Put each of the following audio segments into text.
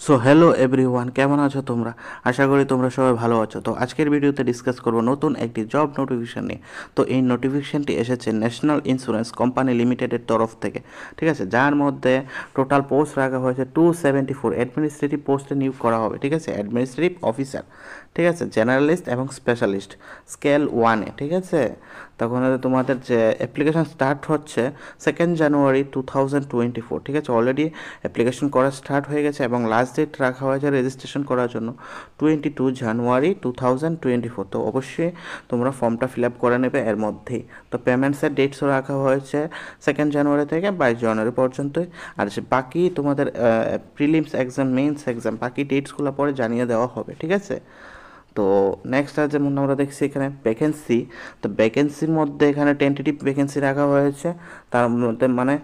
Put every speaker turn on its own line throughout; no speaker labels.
So hello everyone, কেমন আছো তোমরা? আশা করি তোমরা সবাই ভালো আছো। তো আজকের ভিডিওতে ডিসকাস করব নতুন একটি জব নোটিফিকেশন নিয়ে। তো এই নোটিফিকেশনটি এসেছে ন্যাশনাল ইন্স্যুরেন্স কোম্পানি লিমিটেডের তরফ থেকে, ঠিক আছে, যার মধ্যে টোটাল পোস্ট রাখা হয়েছে 274 অ্যাডমিনিস্ট্রেটিভ পোস্টে নিয়োগ করা হবে, ঠিক আছে, অ্যাডমিনিস্ট্রেটিভ অফিসার, ঠিক আছে, জেনারেলিস্ট এবং স্পেশালিস্ট স্কেল 1-এ, ঠিক আছে। তখন তোমাদের যে অ্যাপ্লিকেশন স্টার্ট হচ্ছে 2 জানুয়ারি 2024, ঠিক আছে। অলরেডি অ্যাপ্লিকেশন করা স্টার্ট হয়ে গেছে এবং লাস্ট ডেট রাখা হয়েছে রেজিস্ট্রেশন করার জন্য 22 জানুয়ারি 2024। তো অবশ্যই তোমরা ফর্মটা ফিল আপ করে নেবে এর মধ্যেই। তো পেমেন্টসের ডেটসও রাখা হয়েছে 2 জানুয়ারি থেকে 22 জানুয়ারি পর্যন্তই। আর যে বাকি তোমাদের প্রিলিমস এক্সাম, মেইনস এক্সাম, বাকি ডেটসগুলো পরে জানিয়ে দেওয়া হবে, ঠিক আছে। তো নেক্সট আর যেমন আমরা দেখছি এখানে ভ্যাকেন্সি। তো ভ্যাকেন্সির মধ্যে এখানে টেন্টেটিভ ভ্যাকেন্সি রাখা হয়েছে, তার মধ্যে মানে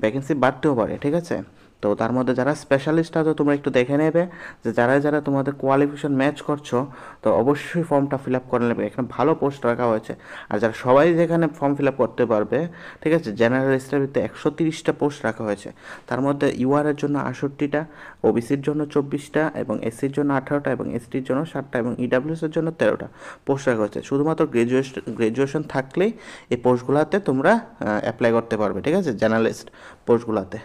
ভ্যাকেন্সি বাড়তেও পারে, ঠিক আছে। তো তার মধ্যে যারা স্পেশালিস্ট আছো তোমরা একটু দেখে নেবে যে যারা যারা তোমাদের কোয়ালিফিকেশন ম্যাচ করছো, তো অবশ্যই ফর্মটা ফিল আপ করে নেবে। এখানে ভালো পোস্ট রাখা হয়েছে। আর যারা সবাই যেখানে ফর্ম ফিল আপ করতে পারবে, ঠিক আছে, জেনারেলিস্টের ভিতরে 130টা পোস্ট রাখা হয়েছে। তার মধ্যে ইউআরের জন্য 68টা, ওবিসির জন্য 24টা এবং এসসির জন্য 18টা এবং এসটির জন্য 7টা এবং ইডাব্লিউএসের জন্য 13টা পোস্ট রাখা হয়েছে। শুধুমাত্র গ্রাজুয়েশন থাকলেই এই পোস্টগুলোতে তোমরা অ্যাপ্লাই করতে পারবে, ঠিক আছে, জার্নালিস্ট পোস্টগুলোতে।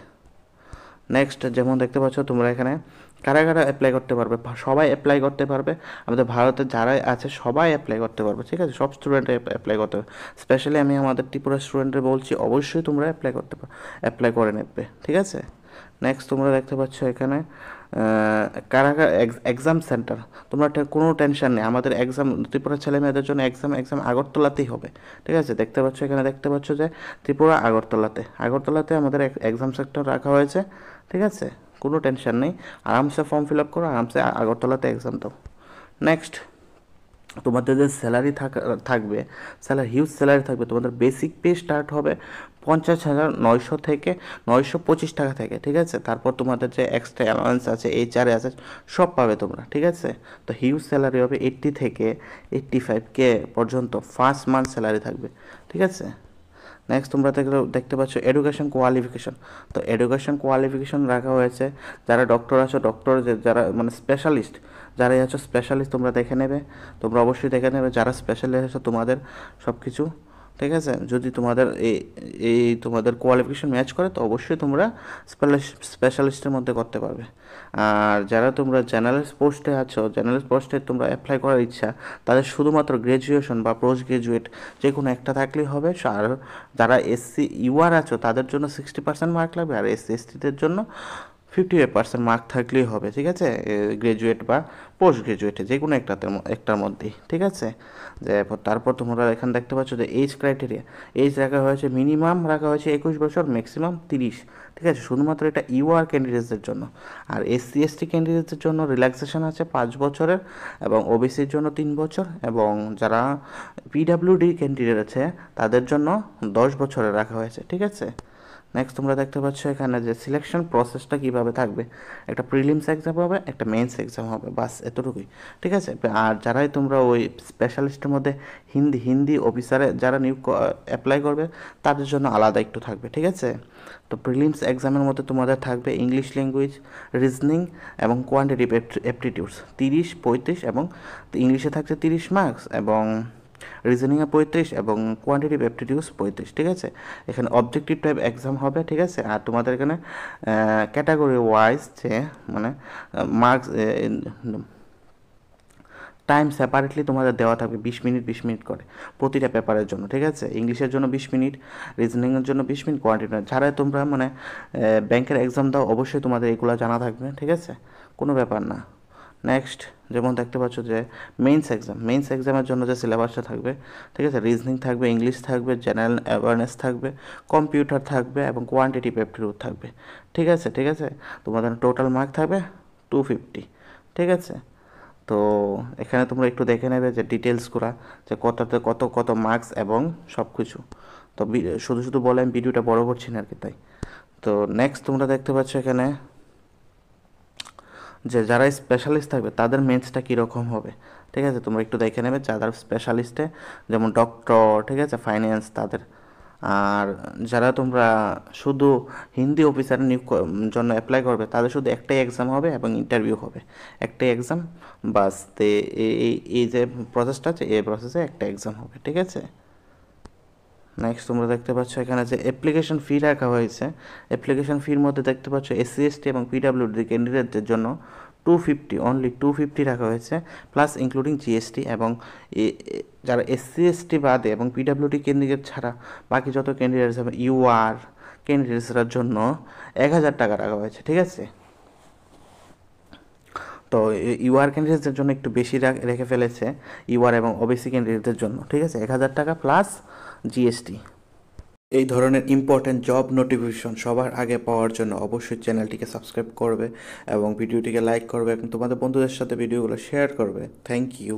নেক্সট যেমন দেখতে পাচ্ছ তোমরা এখানে কারা কারা অ্যাপ্লাই করতে পারবে, সবাই অ্যাপ্লাই করতে পারবে। আমাদের ভারতে যারাই আছে সবাই অ্যাপ্লাই করতে পারবে, ঠিক আছে, সব স্টুডেন্ট অ্যাপ্লাই করতে পারবে। স্পেশালি আমি আমাদের ত্রিপুরা স্টুডেন্টদের বলছি অবশ্যই তোমরা অ্যাপ্লাই করে নেবে, ঠিক আছে। নেক্সট তোমরা দেখতে পাচ্ছ এখানে কারা কারা এক্সাম সেন্টার। তোমরা কোনো টেনশন নেই, আমাদের এক্সাম ত্রিপুরা ছেলে মেয়েদের জন্য এক্সাম আগরতলাতেই হবে, ঠিক আছে। দেখতে পাচ্ছ এখানে দেখতে পাচ্ছ যে ত্রিপুরা আগরতলাতে আমাদের এক্সাম সেন্টার রাখা হয়েছে, ঠিক আছে। কোনো টেনশন নেই, আরামসে ফর্ম ফিল আপ করো, আরামসে আগরতলাতে এক্সাম দাও। নেক্সট তোমাদের যে স্যালারি থাকবে, হিউজ স্যালারি থাকবে। তোমাদের বেসিক পে স্টার্ট হবে 50,900 থেকে 925 টাকা থেকে, ঠিক আছে। তারপর তোমাদের যে এক্সট্রা অ্যালাউন্স আছে, এইচআরএ আছে, সব পাবে তোমরা, ঠিক আছে। তো হিউজ স্যালারি হবে 80 থেকে 85K পর্যন্ত ফার্স্ট মান্থ স্যালারি থাকবে, ঠিক আছে। নেক্সট তোমরা দেখতে পাচ্ছ এডুকেশন কোয়ালিফিকেশন। তো এডুকেশন কোয়ালিফিকেশন রাখা হয়েছে যারা ডক্টর আছো, ডক্টর যারা মানে স্পেশালিস্ট, যারাই আছো স্পেশালিস্ট তোমরা দেখে নেবে। তোমরা অবশ্যই দেখে নেবে যারা স্পেশালিস্ট আছো তোমাদের সব কিছু, ঠিক আছে। যদি তোমাদের এই এই তোমাদের কোয়ালিফিকেশন ম্যাচ করে তো অবশ্যই তোমরা স্পেশালিস্টের মধ্যে করতে পারবে। আর যারা তোমরা জেনারেলিস্ট পোস্টে আছো, জেনারেলিস্ট পোস্টে তোমরা অ্যাপ্লাই করার ইচ্ছা, তাদের শুধুমাত্র গ্র্যাজুয়েশন বা পোস্ট গ্রাজুয়েট যে কোনো একটা থাকলেই হবে। আর যারা এসসি ইউআর আছো তাদের জন্য 60% মার্ক লাগবে, আর এসসি এসটিদের জন্য 58% মার্ক থাকলেই হবে, ঠিক আছে, গ্রাজুয়েট বা পোস্ট গ্রাজুয়েটে যে কোনো একটার মধ্যেই, ঠিক আছে। যে তারপর তোমরা এখানে দেখতে পাচ্ছ যে এইজ ক্রাইটেরিয়া, এইজ রাখা হয়েছে মিনিমাম রাখা হয়েছে 21 বছর, ম্যাক্সিমাম 30, ঠিক আছে, শুধুমাত্র এটা ইউআর ক্যান্ডিডেটসদের জন্য। আর এসসি এসটি ক্যান্ডিডেটসদের জন্য রিল্যাক্সেশন আছে 5 বছরের এবং ওবিসির জন্য 3 বছর এবং যারা পিডাব্লিউডি ক্যান্ডিডেট আছে তাদের জন্য 10 বছরের রাখা হয়েছে, ঠিক আছে। নেক্সট তোমরা দেখতে পাচ্ছ এখানে যে সিলেকশন প্রসেসটা কীভাবে থাকবে। একটা প্রিলিমস এক্সাম হবে, একটা মেন্স এক্সাম হবে, বাস এতটুকুই, ঠিক আছে। আর যারাই তোমরা ওই স্পেশালিস্টের মধ্যে হিন্দি অফিসারে যারা অ্যাপ্লাই করবে তাদের জন্য আলাদা একটু থাকবে, ঠিক আছে। তো প্রিলিমস এক্সামের মধ্যে তোমাদের থাকবে ইংলিশ ল্যাঙ্গুয়েজ, রিজনিং এবং কোয়ান্টিটিভ অ্যাপটিটিউডস 30, 35 এবং ইংলিশে থাকছে 30 মার্কস এবং রিজনিংয়ে 35 এবং কোয়ান্টিটিভ অ্যাপটিটিউডস 35, ঠিক আছে। এখানে অবজেক্টিভ টাইপ এক্সাম হবে, ঠিক আছে। আর তোমাদের এখানে ক্যাটাগরি ওয়াইজ যে মানে মার্কস টাইম সেপারেটলি তোমাদের দেওয়া থাকবে 20 মিনিট 20 মিনিট করে প্রতিটা পেপারের জন্য, ঠিক আছে। ইংলিশের জন্য 20 মিনিট, রিজনিংয়ের জন্য 20 মিনিট, কোয়ান্টিটি যারা তোমরা মানে ব্যাংকের এক্সাম দাও অবশ্যই তোমাদের এগুলো জানা থাকবে, ঠিক আছে, কোনো ব্যাপার না। নেক্সট যেমন দেখতে পাচ্ছ যে মেইনস এক্সামের জন্য যে সিলেবাসটা থাকবে, ঠিক আছে, রিজনিং থাকবে, ইংলিশ থাকবে, জেনারেল অ্যাওয়ারনেস থাকবে, কম্পিউটার থাকবে এবং কোয়ান্টিটিভ অ্যাপটিটিউড থাকবে, ঠিক আছে, ঠিক আছে। তোমাদের টোটাল মার্ক থাকবে 250, ঠিক আছে। তো এখানে তোমরা একটু দেখে নেবে যে ডিটেলসগুলো, যে কততে কত কত মার্কস এবং সব কিছু। তো শুধু শুধু বলে আমি ভিডিওটা বড় করছি না আর কি, তাই। তো নেক্সট তোমরা দেখতে পাচ্ছ এখানে যে যারা স্পেশালিস্ট থাকবে তাদের মেন্সটা কীরকম হবে, ঠিক আছে। তোমরা একটু দেখে নেবে যারা স্পেশালিস্টে যেমন ডক্টর, ঠিক আছে, ফাইন্যান্স তাদের। আর যারা তোমরা শুধু হিন্দি অফিসার জন্য অ্যাপ্লাই করবে তাদের শুধু একটাই এক্সাম হবে এবং ইন্টারভিউ হবে, একটাই এক্সাম বাস। তে এই যে প্রসেসটা আছে এই প্রসেসে একটা এক্সাম হবে, ঠিক আছে। নেক্সট তোমরা দেখতে পাচ্ছ এখানে যে অ্যাপ্লিকেশন ফি রাখা হয়েছে। অ্যাপ্লিকেশন ফির মধ্যে দেখতে পাচ্ছ এসসি এসটি এবং পিডাব্লিউডি ক্যান্ডিডেটদের জন্য 250 অনলি 250 রাখা হয়েছে, প্লাস ইনক্লুডিং জিএসটি। এবং যারা এসসি এসটি বাদে এবং পিডাব্লিউডি ক্যান্ডিডেট ছাড়া বাকি যত ক্যান্ডিডেটস হবে ইউআর ক্যান্ডিডেটসরার জন্য 1000 টাকা রাখা হয়েছে, ঠিক আছে। তো ইউআর ক্যান্ডিডেটদের জন্য একটু বেশি রেখে ফেলেছে, ইউআর এবং ওবিসি ক্যান্ডিডেটদের জন্য, ঠিক আছে, 1000 টাকা প্লাস জিএসটি। এই ধরনের ইম্পর্ট্যান্ট জব নোটিফিকেশন সবার আগে পাওয়ার জন্য অবশ্যই চ্যানেলটিকে সাবস্ক্রাইব করবে এবং ভিডিওটিকে লাইক করবে এবং তোমাদের বন্ধুদের সাথে ভিডিওগুলো শেয়ার করবে। Thank you.